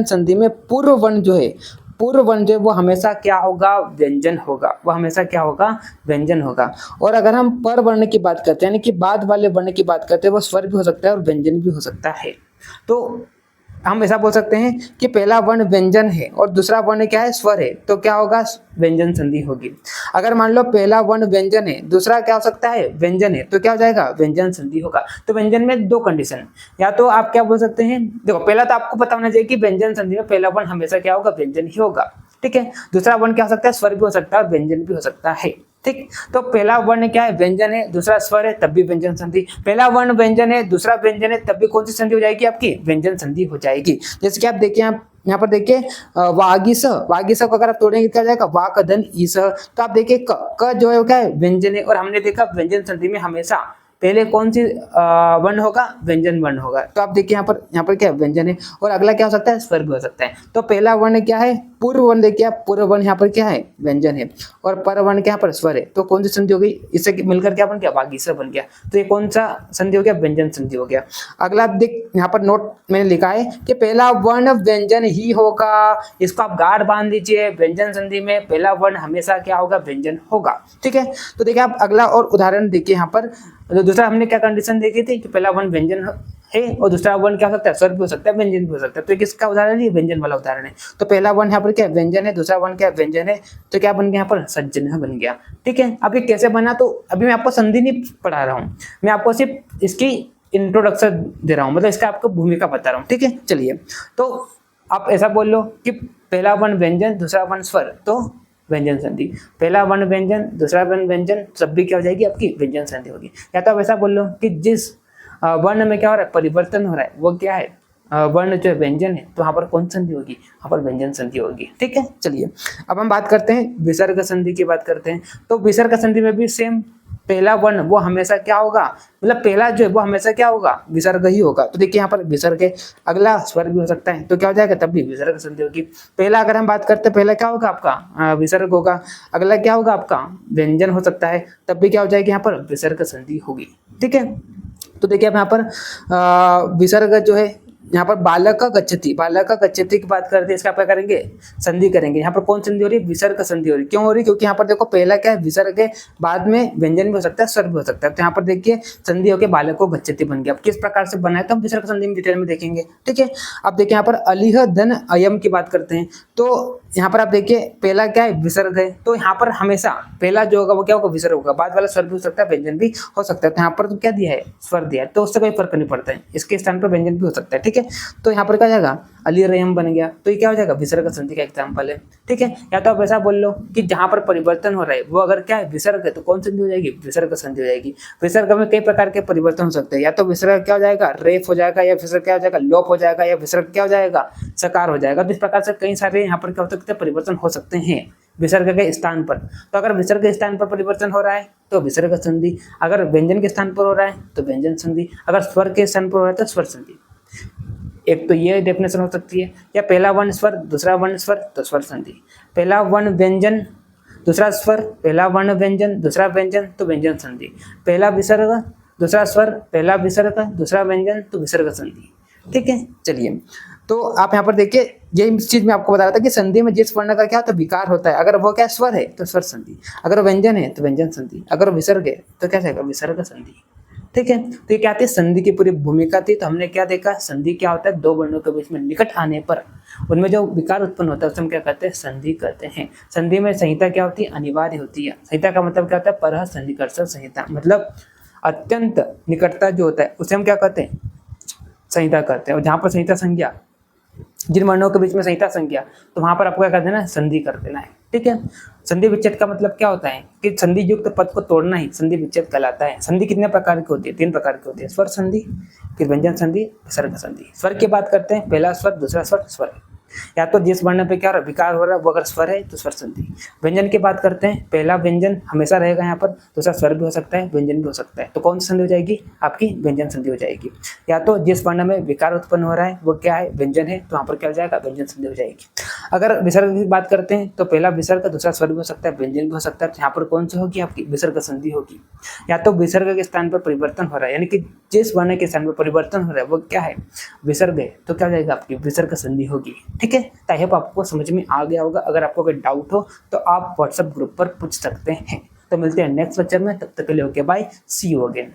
संधि में पूर्व वर्ण जो है वो हमेशा क्या होगा, व्यंजन होगा, वो हमेशा क्या होगा, व्यंजन होगा। और अगर हम पर वर्ण की बात करते हैं, यानी कि बाद वाले वर्ण की बात करते हैं, वो स्वर भी हो सकता है और व्यंजन भी हो सकता है। तो हम ऐसा बोल सकते हैं कि पहला वर्ण व्यंजन है और दूसरा वर्ण क्या है, स्वर है, तो क्या होगा, व्यंजन संधि होगी। अगर मान लो पहला वर्ण व्यंजन है, दूसरा क्या हो सकता है, व्यंजन है, तो क्या हो जाएगा, व्यंजन संधि होगा। तो व्यंजन में दो कंडीशन, या तो आप क्या बोल सकते हैं, देखो पहला तो आपको पता होना चाहिए कि व्यंजन संधि में पहला वर्ण हमेशा क्या होगा, व्यंजन ही होगा। ठीक है, दूसरा वर्ण क्या हो सकता है, स्वर भी हो सकता है और व्यंजन भी हो सकता है। ठीक, तो पहला वर्ण क्या है, व्यंजन है, दूसरा स्वर है, तब भी व्यंजन संधि। पहला वर्ण व्यंजन है, दूसरा व्यंजन है, तब भी कौन सी संधि हो जाएगी, आपकी व्यंजन संधि हो जाएगी। जैसे कि आप देखिए, आप यहाँ पर देखिए वागीस को अगर आप तोड़ेंगे क्या हो जाएगा, वाक धन ईस। तो आप देखिए क जो है वो क्या है, व्यंजन है, और हमने देखा व्यंजन संधि में हमेशा पहले कौन सी वर्ण होगा, व्यंजन वर्ण होगा। तो आप देखिए यहाँ पर क्या व्यंजन है, और अगला क्या हो सकता है, स्वर भी हो सकता है। तो पहला वर्ण क्या है, पूर्व वर्ण, देखिए आप पूर्व वर्ण यहाँ पर क्या है, व्यंजन है, और पर वर्ण क्या यहाँ पर स्वर है। तो कौन सी संधि हो गई, इससे मिलकर क्या बन गया, वागीसा बन गया। तो ये कौन सा संधि हो गया, व्यंजन संधि हो गया। अगला आप देख, यहाँ पर नोट मैंने लिखा है कि पहला वर्ण व्यंजन ही होगा, इसको आप गाढ़ बांध दीजिए। व्यंजन संधि में पहला वर्ण हमेशा क्या होगा, व्यंजन होगा। ठीक है, तो देखिए आप अगला और उदाहरण देखिए यहाँ पर। तो दूसरा हमने क्या कंडीशन देखी थी कि पहला वर्ण व्यंजन है और दूसरा वर्ण क्या हो सकता है, स्वर भी हो सकता है, व्यंजन भी हो सकता है। तो किसका उदाहरण है, व्यंजन वाला उदाहरण है। तो पहला वर्ण यहाँ पर क्या व्यंजन है, दूसरा वर्ण क्या व्यंजन है, तो क्या बन गया यहाँ पर, सज्जन बन गया। ठीक है, अब ये कैसे बना, तो अभी मैं आपको संधि नहीं पढ़ा रहा हूँ, मैं आपको सिर्फ इसकी इंट्रोडक्शन दे रहा हूँ, मतलब इसका आपको भूमिका बता रहा हूँ। ठीक है, चलिए, तो आप ऐसा बोल लो कि पहला वर्ण व्यंजन, दूसरा वर्ण स्वर, तो व्यंजन संधि। पहला वर्ण व्यंजन, दूसरा वर्ण व्यंजन, सब भी क्या हो जाएगी, आपकी व्यंजन संधि होगी। या तो आप ऐसा बोल लो कि जिस वर्ण में क्या हो रहा है, परिवर्तन हो रहा है, वो क्या है, वर्ण जो है व्यंजन है, तो वहां पर कौन संधि होगी, वहां पर व्यंजन संधि होगी। ठीक है, चलिए अब हम बात करते हैं विसर्ग संधि की बात करते हैं। तो विसर्ग संधि में भी सेम, पहला वर्ण वो हमेशा क्या होगा, मतलब पहला जो है वो हमेशा क्या होगा, विसर्ग ही होगा। तो देखिए यहाँ पर विसर्ग है, अगला स्वर भी हो सकता है, तो क्या हो जाएगा, तब भी विसर्ग संधि होगी। पहला अगर हम बात करते हैं, पहला क्या होगा आपका, विसर्ग होगा। अगला क्या होगा आपका, व्यंजन हो सकता है, तब भी क्या हो जाएगी, यहाँ पर विसर्ग संधि होगी। ठीक है, तो देखिए अब यहाँ पर विसर्ग जो है, यहाँ पर बालक का गच्छति की बात करते हैं, इसका क्या करेंगे, संधि करेंगे। यहाँ पर कौन संधि हो रही है, विसर्ग संधि हो रही है। क्यों हो रही है, क्योंकि यहाँ पर देखो पहला क्या है, विसर्ग है, बाद में व्यंजन भी हो सकता है, स्वर भी हो सकता है। तो यहाँ पर देखिए संधि होकर बालक को गच्छति बन गया। अब किस प्रकार से बनाए, तो हम विसर्ग संधि में डिटेल में देखेंगे। ठीक है, अब देखिए यहाँ पर अलिह धन अयम की बात करते हैं। तो यहाँ पर आप देखिए पहला क्या है, विसर्ग है, तो यहाँ पर हमेशा पहला जो होगा वो क्या होगा, विसर्ग होगा, बाद वाला स्वर भी हो सकता है, व्यंजन भी हो सकता है। तो यहाँ पर तो क्या दिया है, स्वर दिया है, तो उससे कोई फर्क नहीं पड़ता है, इसके स्थान पर व्यंजन भी हो सकता है। ठीक है, तो यहाँ पर क्या जाएगा, अली रयम बन गया, तो ये क्या हो जाएगा, विसर्ग संधि का एग्जाम्पल है। ठीक है, या तो आप ऐसा बोल लो कि जहां पर परिवर्तन हो रहा है वो अगर क्या है, विसर्ग है, तो कौन संधि हो जाएगी, विसर्ग संधि हो जाएगी। विसर्ग में कई प्रकार के परिवर्तन हो सकते हैं, या तो विसर्ग क्या हो जाएगा, रेफ हो जाएगा, या विसर्ग क्या हो जाएगा, लोप हो जाएगा, या विसर्ग क्या हो जाएगा, सकार हो जाएगा। तो इस प्रकार से कई सारे यहाँ पर क्या हो सकते हैं, परिवर्तन हो सकते हैं विसर्ग के स्थान पर। तो अगर विसर्ग के स्थान पर परिवर्तन हो रहा है तो विसर्ग संधि, अगर व्यंजन के स्थान पर हो रहा है तो व्यंजन संधि, अगर स्वर के स्थान पर हो रहा है तो स्वर संधि। एक तो ये डेफिनेशन हो सकती है, या पहला वर्ण स्वर दूसरा वर्ण स्वर तो स्वर संधि, पहला वर्ण व्यंजन दूसरा स्वर, पहला वर्ण व्यंजन दूसरा व्यंजन तो व्यंजन संधि, पहला विसर्ग दूसरा स्वर, पहला विसर्ग दूसरा व्यंजन तो विसर्ग संधि। ठीक है, चलिए तो आप यहाँ पर देखिए, यही चीज मैं आपको बता रहा था कि संधि में जिस वर्ण का क्या होता है, विकार होता है, अगर वो क्या स्वर है तो स्वर संधि, अगर व्यंजन है तो व्यंजन संधि, अगर विसर्ग है तो क्या जाएगा, विसर्ग संधि। ठीक है, तो ये क्या थी, संधि की पूरी भूमिका थी। तो हमने क्या देखा, संधि क्या होता है, दो वर्णों के बीच में निकट आने पर उनमें जो विकार उत्पन्न होता है उसे हम क्या कहते हैं, संधि कहते हैं। संधि में संहिता क्या होती है, अनिवार्य होती है। संहिता का मतलब क्या होता है, परः संधिकर्षण संहिता, मतलब अत्यंत निकटता जो होता है उसे हम क्या कहते हैं, संहिता कहते हैं। और जहाँ पर संहिता संज्ञा, जिन वर्णों के बीच में संहिता संज्ञा, तो वहां पर आपको क्या कर देना है, संधि कर देना है। ठीक है, संधि विच्छेद का मतलब क्या होता है कि संधि युक्त पद को तोड़ना ही संधि विच्छेद कहलाता है। संधि कितने प्रकार की होती है, तीन प्रकार की होती है, स्वर संधि, फिर व्यंजन संधि, विसर्ग संधि। स्वर की बात करते हैं, पहला स्वर, दूसरा स्वर, स्वर। या तो जिस वर्ण पे क्या विकार हो रहा है वो अगर स्वर है तो स्वर संधि। व्यंजन की बात करते हैं, पहला व्यंजन हमेशा रहेगा यहाँ पर, दूसरा स्वर भी हो सकता है, व्यंजन भी हो सकता है, तो कौन सी संधि हो जाएगी, आपकी व्यंजन संधि हो जाएगी। या तो जिस वर्ण में विकार उत्पन्न हो रहा है वो क्या है, व्यंजन है, तो वहाँ पर क्या हो जाएगा, व्यंजन संधि हो जाएगी। अगर विसर्ग की बात करते हैं तो पहला विसर्ग, दूसरा स्वर भी हो सकता है, व्यंजन भी हो सकता है, तो यहाँ पर कौन सी होगी, आपकी विसर्ग संधि होगी। या तो विसर्ग के स्थान पर परिवर्तन हो रहा है, यानी कि जिस वर्ण के स्थान पर परिवर्तन हो रहा है वो क्या है, विसर्ग है, तो क्या हो जाएगा, आपकी विसर्ग संधि होगी। ठीक है, आई होप आपको समझ में आ गया होगा। अगर आपको कोई डाउट हो तो आप व्हाट्सएप ग्रुप पर पूछ सकते हैं। तो मिलते हैं नेक्स्ट लेक्चर में, तब तक के लिए okay bye, see you again.